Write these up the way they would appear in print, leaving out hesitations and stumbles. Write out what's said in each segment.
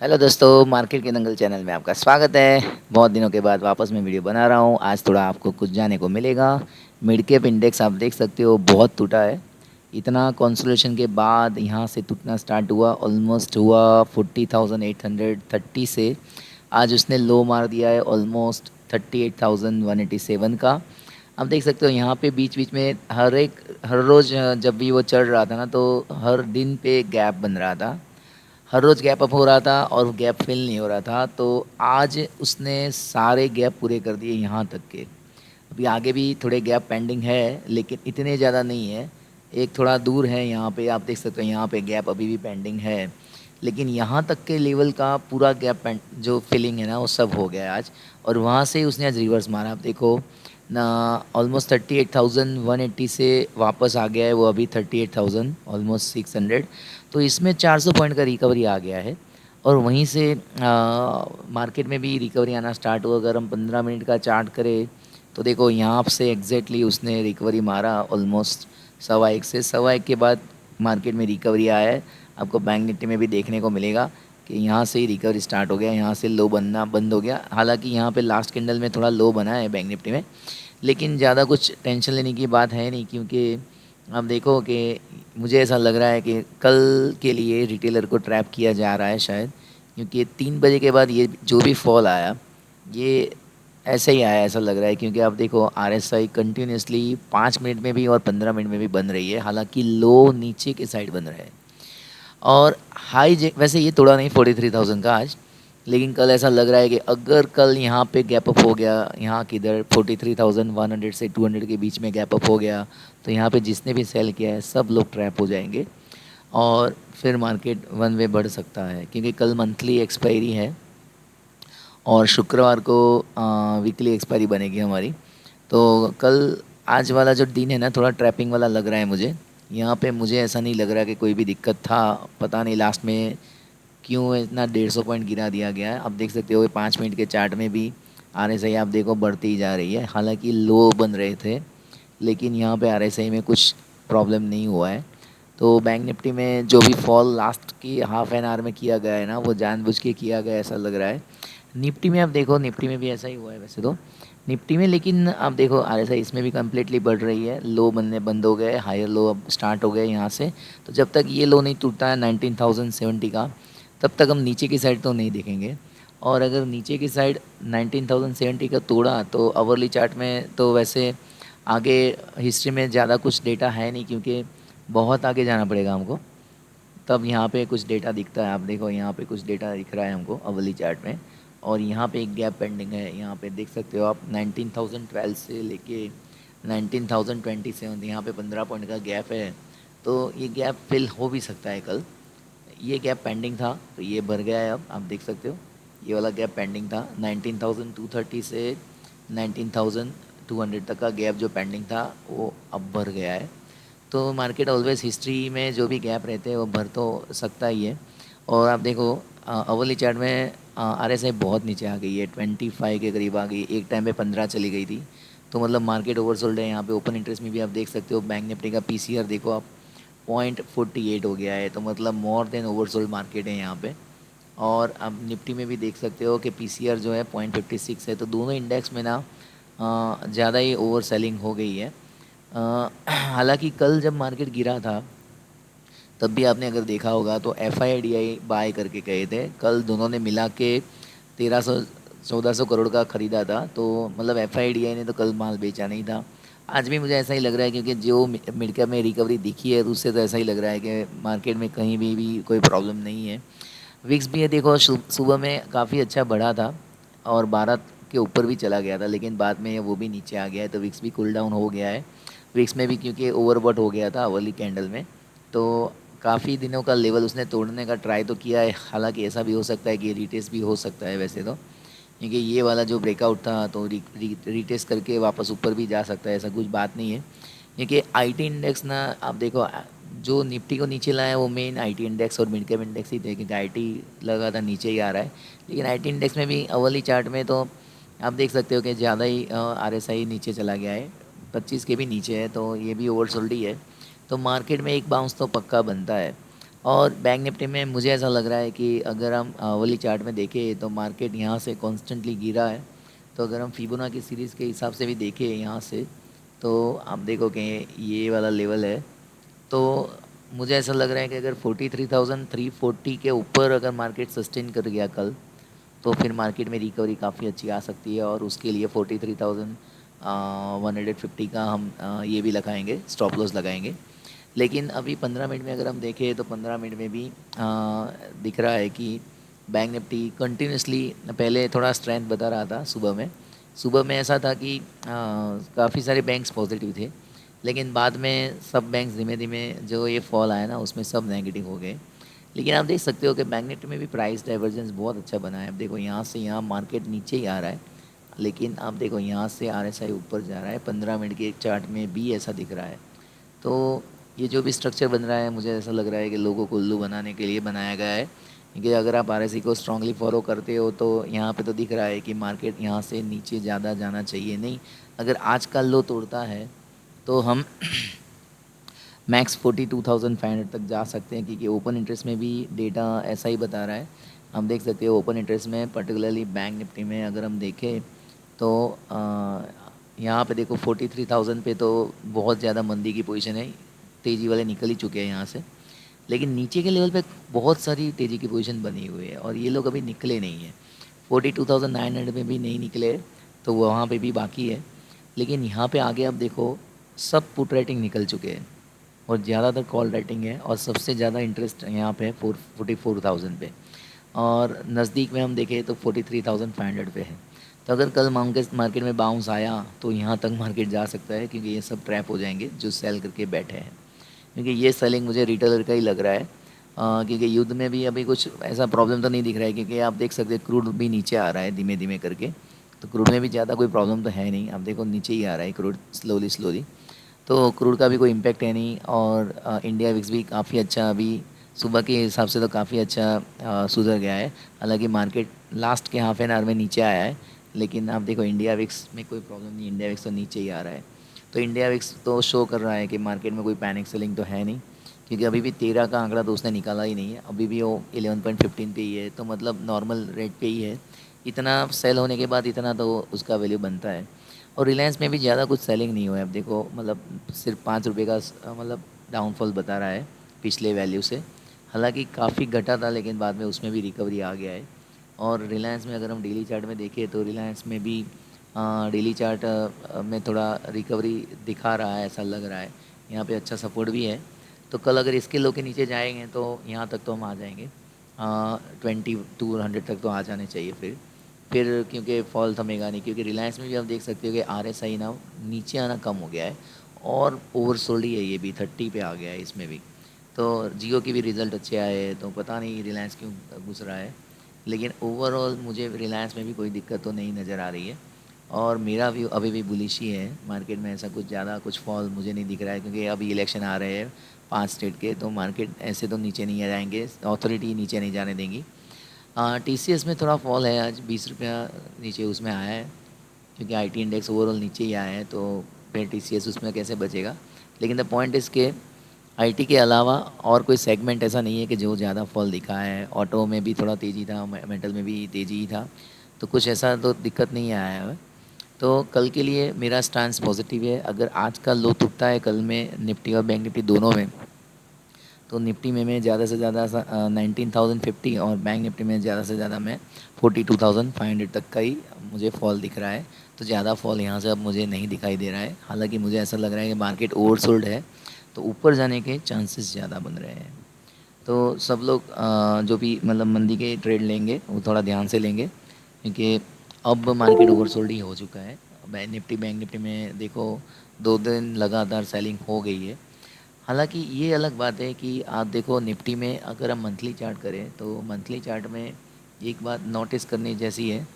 Hello दोस्तों, market के दंगल channel में आपका स्वागत है। बहुत दिनों के बाद वापस मैं वीडियो बना रहा हूँ। आज थोड़ा आपको कुछ जाने को मिलेगा। मिड कैप इंडेक्स आप देख सकते हो बहुत टूटा है। इतना कंसोलिडेशन के बाद यहाँ से टूटना स्टार्ट हुआ, ऑलमोस्ट हुआ 40,830 से। आज उसने लो मार दिया है ऑलमोस्ट 38,187 का। आप देख सकते हो यहाँ पे बीच बीच में हर रोज़ जब भी वो चढ़ रहा था ना, तो हर दिन पे गैप बन रहा था। हर रोज़ गैप अप हो रहा था और गैप फिल नहीं हो रहा था। तो आज उसने सारे गैप पूरे कर दिए यहाँ तक के। अभी आगे भी थोड़े गैप पेंडिंग है, लेकिन इतने ज़्यादा नहीं है। एक थोड़ा दूर है, यहाँ पे आप देख सकते हो, यहाँ पे गैप अभी भी पेंडिंग है। लेकिन यहाँ तक के लेवल का पूरा गैप जो फिलिंग है ना, वो सब हो गया है आज। और वहाँ से उसने आज रिवर्स मारा। आप देखो ना, ऑलमोस्ट 38,180 से वापस आ गया है वो अभी 38,000 ऑलमोस्ट 600। तो इसमें 400 पॉइंट का रिकवरी आ गया है। और वहीं से मार्केट में भी रिकवरी आना स्टार्ट हुआ। अगर हम 15 मिनट का चार्ट करें तो देखो यहाँ से एग्जैक्टली उसने रिकवरी मारा ऑलमोस्ट 1.25 से 1.25 के बाद मार्केट में रिकवरी आया है। आपको बैंक निफ्टी में भी देखने को मिलेगा कि यहाँ से ही रिकवरी स्टार्ट हो गया, यहाँ से लो बनना बंद हो गया। हालांकि यहाँ पे लास्ट कैंडल में थोड़ा लो बना है बैंक निफ्टी में, लेकिन ज़्यादा कुछ टेंशन लेने की बात है नहीं, क्योंकि आप देखो कि मुझे ऐसा लग रहा है कि कल के लिए रिटेलर को ट्रैप किया जा रहा है शायद। क्योंकि 3 बजे के बाद ये जो भी फॉल आया, ये ऐसे ही आया ऐसा लग रहा है। क्योंकि आप देखो RSI कंटिन्यूसली 5 मिनट में भी और 15 मिनट में भी बन रही है, हालांकि लो नीचे के साइड बन रहा है। और वैसे ये तोड़ा नहीं 43,000 का आज, लेकिन कल ऐसा लग रहा है कि अगर कल यहाँ पे गैप अप हो गया, यहाँ किधर 43,100 से 200 के बीच में गैप अप हो गया, तो यहाँ पे जिसने भी सेल किया है सब लोग ट्रैप हो जाएंगे। और फिर मार्केट वन वे बढ़ सकता है, क्योंकि कल मंथली एक्सपायरी है और शुक्रवार को वीकली एक्सपायरी बनेगी हमारी। तो कल आज वाला जो दिन है ना, थोड़ा ट्रैपिंग वाला लग रहा है मुझे। यहाँ पे मुझे ऐसा नहीं लग रहा कि कोई भी दिक्कत था। पता नहीं लास्ट में क्यों इतना 150 पॉइंट गिरा दिया गया है। आप देख सकते हो 5 मिनट के चार्ट में भी RSI आप देखो बढ़ती ही जा रही है। हालांकि लो बन रहे थे, लेकिन यहाँ पे RSI में कुछ प्रॉब्लम नहीं हुआ है। तो बैंक निफ्टी में जो भी फॉल लास्ट की हाफ एन आवर में किया गया है ना, वो जानबूझ के किया गया ऐसा लग रहा है। निफ्टी में आप देखो, निफ्टी में भी ऐसा ही हुआ है वैसे तो। निफ्टी में लेकिन आप देखो RSI इसमें भी कम्प्लीटली बढ़ रही है। लो बनने बंद हो गए, हायर लो अब स्टार्ट हो गए यहाँ से। तो जब तक ये लो नहीं टूटता है 19,070 का, तब तक हम नीचे की साइड तो नहीं देखेंगे। और अगर नीचे की साइड 19,070 का तोड़ा तो अवरली चार्ट में तो वैसे आगे हिस्ट्री में ज़्यादा कुछ डेटा है नहीं, क्योंकि बहुत आगे जाना पड़ेगा हमको। तब यहाँ पे कुछ डेटा दिखता है। आप देखो यहाँ पे कुछ डेटा दिख रहा है हमको अवली चार्ट में। और यहाँ पे एक गैप पेंडिंग है, यहाँ पे देख सकते हो आप 19,012 से लेके 19,027, यहाँ पे 15 पॉइंट का गैप है। तो ये गैप फिल हो भी सकता है कल। ये गैप पेंडिंग था तो ये भर गया है। अब आप देख सकते हो ये वाला गैप पेंडिंग था 19,230 से 19,200 तक का गैप जो पेंडिंग था वो अब भर गया है। तो मार्केट ऑलवेज हिस्ट्री में जो भी गैप रहते हैं वो भर तो सकता ही है। और आप देखो अवली चार्ट में RSI बहुत नीचे आ गई है, 25 के करीब आ गई। एक टाइम पे 15 चली गई थी। तो मतलब मार्केट ओवरसोल्ड है। यहाँ पे ओपन इंटरेस्ट में भी आप देख सकते हो, बैंक निफ्टी का PCR देखो आप 0.48 हो गया है। तो मतलब मोर देन ओवरसोल्ड मार्केट है यहाँ पे। और अब निफ्टी में भी देख सकते हो कि PCR जो है 0.56 है। तो दोनों इंडेक्स में ना ज़्यादा ही ओवर सेलिंग हो गई है। हालांकि कल जब मार्केट गिरा था तब भी आपने अगर देखा होगा तो FIDI बाय करके गए थे। कल दोनों ने मिला के 1300-1400 करोड़ का ख़रीदा था। तो मतलब FIDI ने तो कल माल बेचा नहीं था। आज भी मुझे ऐसा ही लग रहा है, क्योंकि जो मिड कैप में रिकवरी दिखी है उससे तो ऐसा ही लग रहा है कि मार्केट में कहीं भी कोई प्रॉब्लम नहीं है। विक्स भी है देखो, सुबह में काफ़ी अच्छा बढ़ा था और 12 के ऊपर भी चला गया था, लेकिन बाद में वो भी नीचे आ गया है। तो विक्स भी कूल डाउन हो गया है। विक्स में भी क्योंकि ओवरबॉट हो गया था अर्ली कैंडल में, तो काफ़ी दिनों का लेवल उसने तोड़ने का ट्राई तो किया है। हालांकि ऐसा भी हो सकता है कि रिटेस्ट भी हो सकता है वैसे तो, क्योंकि ये वाला जो ब्रेकआउट था तो रिटेस्ट करके वापस ऊपर भी जा सकता है, ऐसा कुछ बात नहीं है। क्योंकि IT इंडेक्स ना, आप देखो जो निफ्टी को नीचे लाया वो मेन IT इंडेक्स और मिड कैप इंडेक्स ही थे, क्योंकि IT लगा था नीचे ही आ रहा है। लेकिन IT इंडेक्स में भी अवली चार्ट में तो आप देख सकते हो कि ज़्यादा ही RSI नीचे चला गया है, 25 के भी नीचे है। तो ये भी ओवरसोल्ड ही है। तो मार्केट में एक बाउंस तो पक्का बनता है। और बैंक निफ्टी में मुझे ऐसा लग रहा है कि अगर हम आवली चार्ट में देखें तो मार्केट यहाँ से कॉन्स्टेंटली गिरा है। तो अगर हम फिबोना की सीरीज़ के हिसाब से भी देखें यहाँ से, तो आप देखो कि ये वाला लेवल है। तो मुझे ऐसा लग रहा है कि अगर 43,340 के ऊपर अगर मार्केट सस्टेन कर गया कल, तो फिर मार्केट में रिकवरी काफ़ी अच्छी आ सकती है। और उसके लिए 43,150 का हम ये भी लगाएंगे, स्टॉप लॉस लगाएंगे। लेकिन अभी 15 मिनट में अगर हम देखें तो 15 मिनट में भी दिख रहा है कि बैंक निफ्टी कंटिन्यूसली पहले थोड़ा स्ट्रेंथ बता रहा था सुबह में ऐसा था कि काफ़ी सारे बैंक्स पॉजिटिव थे, लेकिन बाद में सब बैंक्स धीमे धीमे जो ये फॉल आया ना उसमें सब नेगेटिव हो गए। लेकिन आप देख सकते हो कि बैंक निफ्टी में भी प्राइस डाइवर्जेंस बहुत अच्छा बना है। अब देखो यहाँ से यहाँ मार्केट नीचे ही आ रहा है, लेकिन आप देखो यहाँ से RSI ऊपर जा रहा है। 15 मिनट के चार्ट में भी ऐसा दिख रहा है। तो ये जो भी स्ट्रक्चर बन रहा है मुझे ऐसा लग रहा है कि लोगों को उल्लू बनाने के लिए बनाया गया है। क्योंकि अगर आप RSI को स्ट्रांगली फॉलो करते हो तो यहाँ पे तो दिख रहा है कि मार्केट यहाँ से नीचे ज़्यादा जाना चाहिए नहीं। अगर आज का लो तोड़ता है तो हम मैक्स 42,500 तक जा सकते हैं, क्योंकि ओपन इंटरेस्ट में भी डेटा ऐसा ही बता रहा है। हम देख सकते हो ओपन इंटरेस्ट में पर्टिकुलरली बैंक निफ्टी में अगर हम देखें तो यहाँ पे देखो 43,000 पे तो बहुत ज़्यादा मंदी की पोजीशन है, तेज़ी वाले निकल ही चुके हैं यहाँ से। लेकिन नीचे के लेवल पे बहुत सारी तेज़ी की पोजीशन बनी हुई है और ये लोग अभी निकले नहीं हैं। 42,900 में भी नहीं निकले, तो वहाँ पे भी बाकी है। लेकिन यहाँ पे आगे आप देखो सब पुट राइटिंग निकल चुके हैं और ज़्यादातर कॉल राइटिंग है, और सबसे ज़्यादा इंटरेस्ट यहाँ पे 44,000 पे। और नज़दीक में हम देखें तो 43,500 पे है। तो अगर कल मार्केट में बाउंस आया तो यहाँ तक मार्केट जा सकता है, क्योंकि ये सब ट्रैप हो जाएंगे जो सेल करके बैठे हैं। क्योंकि ये सेलिंग मुझे रिटेलर का ही लग रहा है। क्योंकि युद्ध में भी अभी कुछ ऐसा प्रॉब्लम तो नहीं दिख रहा है, क्योंकि आप देख सकते हैं क्रूड भी नीचे आ रहा है धीमे धीमे करके। तो क्रूड में भी ज़्यादा कोई प्रॉब्लम तो है नहीं, आप देखो नीचे ही आ रहा है क्रूड स्लोली स्लोली। तो क्रूड का भी कोई इम्पैक्ट है नहीं। और इंडिया विक्स भी काफ़ी अच्छा अभी सुबह के हिसाब से तो काफ़ी अच्छा सुधर गया है। हालांकि मार्केट लास्ट के हाफ एन आवर में नीचे आया है, लेकिन आप देखो इंडिया विक्स में कोई प्रॉब्लम नहीं, इंडिया विक्स तो नीचे ही आ रहा है। तो इंडिया विक्स तो शो कर रहा है कि मार्केट में कोई पैनिक सेलिंग तो है नहीं, क्योंकि अभी भी 13 का आंकड़ा तो उसने निकाला ही नहीं है, अभी भी वो 11.15 पे ही है। तो मतलब नॉर्मल रेट पे ही है। इतना सेल होने के बाद इतना तो उसका वैल्यू बनता है। और रिलायंस में भी ज़्यादा कुछ सेलिंग नहीं हुआ है। अब देखो मतलब सिर्फ 5 रुपये का मतलब डाउनफॉल बता रहा है पिछले वैल्यू से। हालांकि काफ़ी घटा था, लेकिन बाद में उसमें भी रिकवरी आ गया है। और रिलायंस में अगर हम डेली चार्ट में देखें तो रिलायंस में भी डेली चार्ट में थोड़ा रिकवरी दिखा रहा है, ऐसा लग रहा है। यहाँ पे अच्छा सपोर्ट भी है। तो कल अगर इसके लो के नीचे जाएंगे तो यहाँ तक तो हम आ जाएंगे, 2200 तक तो आ जाने चाहिए फिर क्योंकि फॉल थमेगा नहीं। क्योंकि रिलायंस में भी आप देख सकते हो कि RSI ना नीचे आना कम हो गया है, और ओवरसोल्ड ही है ये भी, 30 पे आ गया है इसमें भी। तो जियो की भी रिज़ल्ट अच्छे आए हैं, तो पता नहीं रिलायंस क्यों घुस रहा है। लेकिन ओवरऑल मुझे रिलायंस में भी कोई दिक्कत तो नहीं नज़र आ रही है। और मेरा व्यू अभी भी बुलिश ही है मार्केट में, ऐसा कुछ ज़्यादा कुछ फॉल मुझे नहीं दिख रहा है। क्योंकि अभी इलेक्शन आ रहे हैं 5 स्टेट के, तो मार्केट ऐसे तो नीचे नहीं आ जाएंगे, अथॉरिटी नीचे नहीं जाने देंगी। TCS में थोड़ा फॉल है, आज 20 रुपया नीचे उसमें आया है, क्योंकि IT इंडेक्स ओवरऑल नीचे ही आया है, तो फिर TCS उसमें कैसे बचेगा। लेकिन द पॉइंट इज़ के IT के अलावा और कोई सेगमेंट ऐसा नहीं है कि जो ज़्यादा फॉल दिखा है। ऑटो में भी थोड़ा तेज़ी था, मेटल में भी तेज़ी ही था, तो कुछ ऐसा तो दिक्कत नहीं आया है। तो कल के लिए मेरा स्टांस पॉजिटिव है। अगर आज का लो टूटता है कल में निफ्टी और बैंक निफ्टी दोनों में, तो निफ्टी में मैं ज़्यादा से ज़्यादा 19,050, और बैंक निफ्टी में ज़्यादा से ज़्यादा मैं 42,500 तक का ही मुझे फॉल दिख रहा है। तो ज़्यादा फॉल यहाँ से अब मुझे नहीं दिखाई दे रहा है। हालांकि मुझे ऐसा लग रहा है कि मार्केट ओवरसोल्ड है, तो ऊपर जाने के चांसेस ज़्यादा बन रहे हैं। तो सब लोग जो भी मतलब मंदी के ट्रेड लेंगे वो थोड़ा ध्यान से लेंगे, क्योंकि अब मार्केट ओवरसोल्ड ही हो चुका है। बैंक निफ्टी में देखो 2 दिन लगातार सेलिंग हो गई है। हालांकि ये अलग बात है कि आप देखो निफ्टी में अगर हम मंथली चार्ट करें तो मंथली चार्ट में एक बात नोटिस करने जैसी है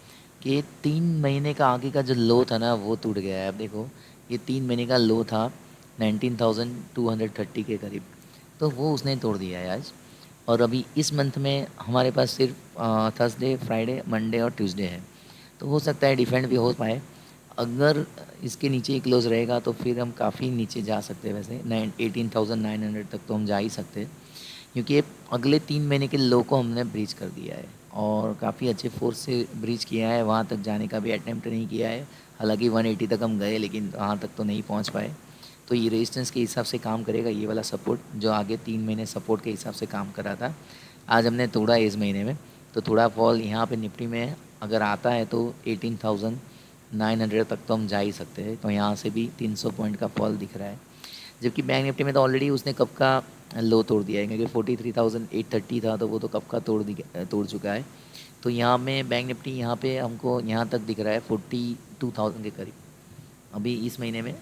कि 3 महीने का आगे का जो लो था ना वो टूट गया है। अब देखो ये 3 महीने का लो था 19,230 के करीब, तो वो उसने तोड़ दिया है आज। और अभी इस मंथ में हमारे पास सिर्फ थर्सडे, फ्राइडे, मंडे और ट्यूसडे है, तो हो सकता है डिफेंड भी हो पाए। अगर इसके नीचे ही क्लोज रहेगा तो फिर हम काफ़ी नीचे जा सकते हैं। वैसे 18,900 तक तो हम जा ही सकते हैं, क्योंकि ये अगले 3 महीने के लो को हमने ब्रीच कर दिया है और काफ़ी अच्छे फोर्स से ब्रीच किया है, वहाँ तक जाने का भी अटेम्प्ट नहीं किया है। हालाँकि 180 तक हम गए लेकिन वहाँ तक तो नहीं पहुँच पाए। तो ये रेजिस्टेंस के हिसाब से काम करेगा ये वाला सपोर्ट, जो आगे 3 महीने सपोर्ट के हिसाब से काम कर रहा था। आज हमने तोड़ा इस महीने में, तो थोड़ा फॉल यहाँ पे निफ्टी में अगर आता है तो 18,900 तक तो हम जा ही सकते हैं। तो यहाँ से भी 300 पॉइंट का फॉल दिख रहा है। जबकि बैंक निफ्टी में तो ऑलरेडी उसने कब का लो तोड़ दिया है, क्योंकि 43,830 था तो वो तो कब का तोड़ चुका है। तो यहाँ में बैंक निफ्टी यहाँ पे हमको यहाँ तक दिख रहा है 42,000 के करीब। अभी इस महीने में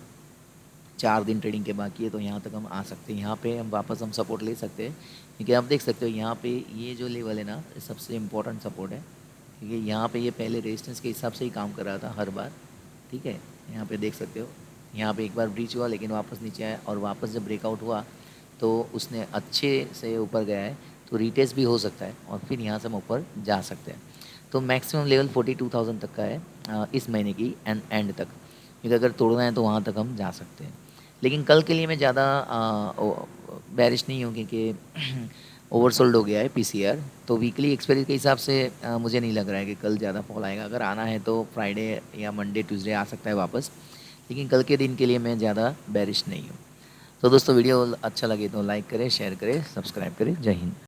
4 दिन ट्रेडिंग के बाकी है, तो यहाँ तक हम आ सकते हैं। यहाँ पे हम वापस हम सपोर्ट ले सकते हैं, क्योंकि आप देख सकते हो यहाँ पे ये जो लेवल है ना, सबसे इम्पोर्टेंट सपोर्ट है, क्योंकि यहाँ पे ये पहले रेजिस्टेंस के हिसाब से ही काम कर रहा था हर बार। ठीक है, यहाँ पे देख सकते हो, यहाँ पे एक बार ब्रीच हुआ लेकिन वापस नीचे आया, और वापस जब ब्रेकआउट हुआ तो उसने अच्छे से ऊपर गया है, तो रीटेस्ट भी हो सकता है और फिर यहाँ से हम ऊपर जा सकते हैं। तो मैक्सिमम लेवल 42,000 तक का है इस महीने की एंड तक, क्योंकि अगर तोड़ना है तो वहाँ तक हम जा सकते हैं। लेकिन कल के लिए मैं ज़्यादा बैरिश नहीं हूँ, क्योंकि ओवरसोल्ड हो गया है पीसीआर। तो वीकली एक्सपायरी के हिसाब से मुझे नहीं लग रहा है कि कल ज़्यादा फॉल आएगा। अगर आना है तो फ्राइडे या मंडे ट्यूसडे आ सकता है वापस, लेकिन कल के दिन के लिए मैं ज़्यादा बैरिश नहीं हूँ। तो दोस्तों वीडियो अच्छा लगे तो लाइक करें, शेयर करें, सब्सक्राइब करें। जय हिंद।